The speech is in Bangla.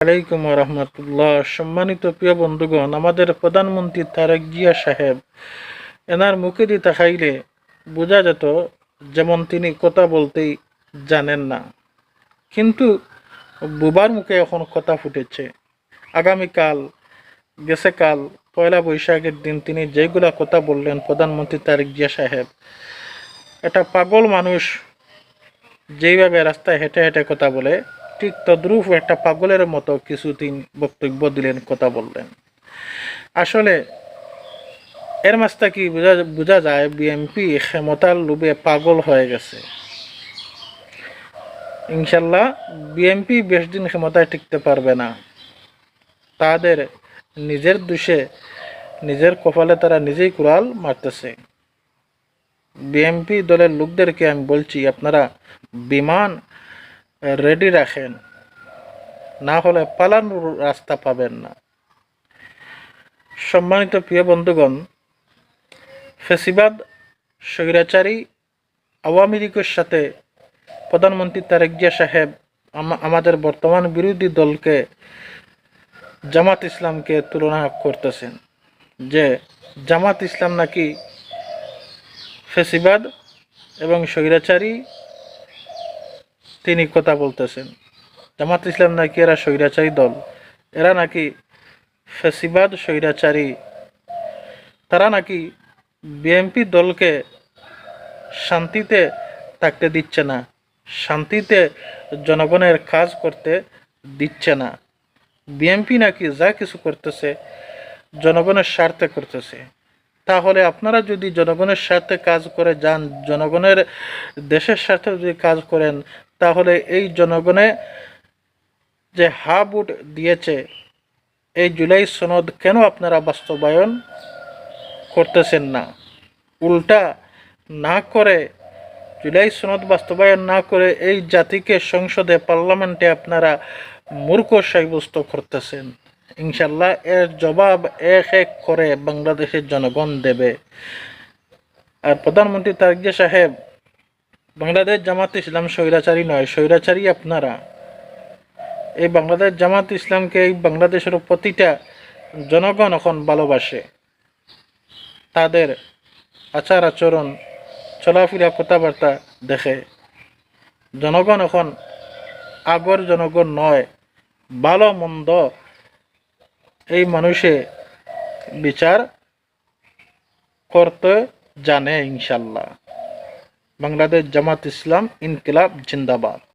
আলাইকুম রহমতুল্লাহ। সম্মানিত প্রিয় বন্ধুগণ, আমাদের প্রধানমন্ত্রী তারেক জিয়া সাহেব, এনার মুখে দিয়ে তাকাইলে বোঝা যেত যেমন তিনি কথা বলতেই জানেন না, কিন্তু বুবার মুখে এখন কথা ফুটেছে। আগামীকাল গেছে কাল পয়লা বৈশাখের দিন তিনি যেগুলা কথা বললেন প্রধানমন্ত্রী তারেক জিয়া সাহেব, একটা পাগল মানুষ যেইভাবে রাস্তায় হেঁটে হেঁটে কথা বলে, ঠিক তদ্রূপ একটা পাগলের মতো কিছুদিন বক্তব্য দিলেন, কথা বললেন। আসলে এর মাঝটা কি বোঝা যায় বিএনপি ক্ষমতার লোভে পাগল হয়ে গেছে। ইনশাল্লাহ বিএনপি বেশ দিন ক্ষমতায় টিকতে পারবে না। তাদের নিজের দোষে নিজের কপালে তারা নিজেই কুড়াল মারতেছে। বিএনপি দলের লোকদেরকে আমি বলছি, আপনারা বিমান রেডি রাখেন, না হলে পালানোর রাস্তা পাবেন না। সম্মানিত প্রিয় বন্ধুগণ, ফেসিবাদ স্বৈরাচারী আওয়ামী লীগের সাথে প্রধানমন্ত্রী তারেক জিয়া সাহেব আমাদের বর্তমান বিরোধী দলকে জামাত ইসলামকে তুলনা করতেছেন, যে জামাত ইসলাম নাকি ফেসিবাদ এবং স্বৈরাচারী তিনি কথা বলতেছেন। জামাত ইসলাম নাকি এরা স্বৈরাচারী দল, এরা নাকি ফেসিবাদ স্বৈরাচারী, তারা নাকি বিএনপি দলকে শান্তিতে থাকতে দিচ্ছে না, শান্তিতে জনগণের কাজ করতে দিচ্ছে না। বিএনপি নাকি যা কিছু করতেছে জনগণের স্বার্থে করতেছে। তাহলে আপনারা যদি জনগণের স্বার্থে কাজ করে যান, জনগণের দেশের স্বার্থে যদি কাজ করেন, তাহলে এই জনগণে যে হা ভোট দিয়েছে, এই জুলাই সনদ কেন আপনারা বাস্তবায়ন করতেছেন না? উল্টা না করে, জুলাই সনদ বাস্তবায়ন না করে এই জাতিকে সংসদে পার্লামেন্টে আপনারা মূর্খ সাব্যস্ত করতেছেন। ইনশাল্লাহ এর জবাব এক এক করে বাংলাদেশের জনগণ দেবে। আর প্রধানমন্ত্রী তারেক জিয়া সাহেব, বাংলাদেশ জামাত ইসলাম স্বৈরাচারী নয়, স্বৈরাচারী আপনারা। এই বাংলাদেশ জামাত ইসলামকে এই বাংলাদেশের প্রতিটা জনগণ এখন ভালোবাসে। তাদের আচার আচরণ, চলাফেরা, কথাবার্তা দেখে জনগণ এখন আগর জনগণ নয়, ভালো মন্দ এই মানুষে বিচার করতে জানে। ইনশাল্লাহ বাংলাদেশ জামাত ইসলাম ইনকিলাব জিন্দাবাদ।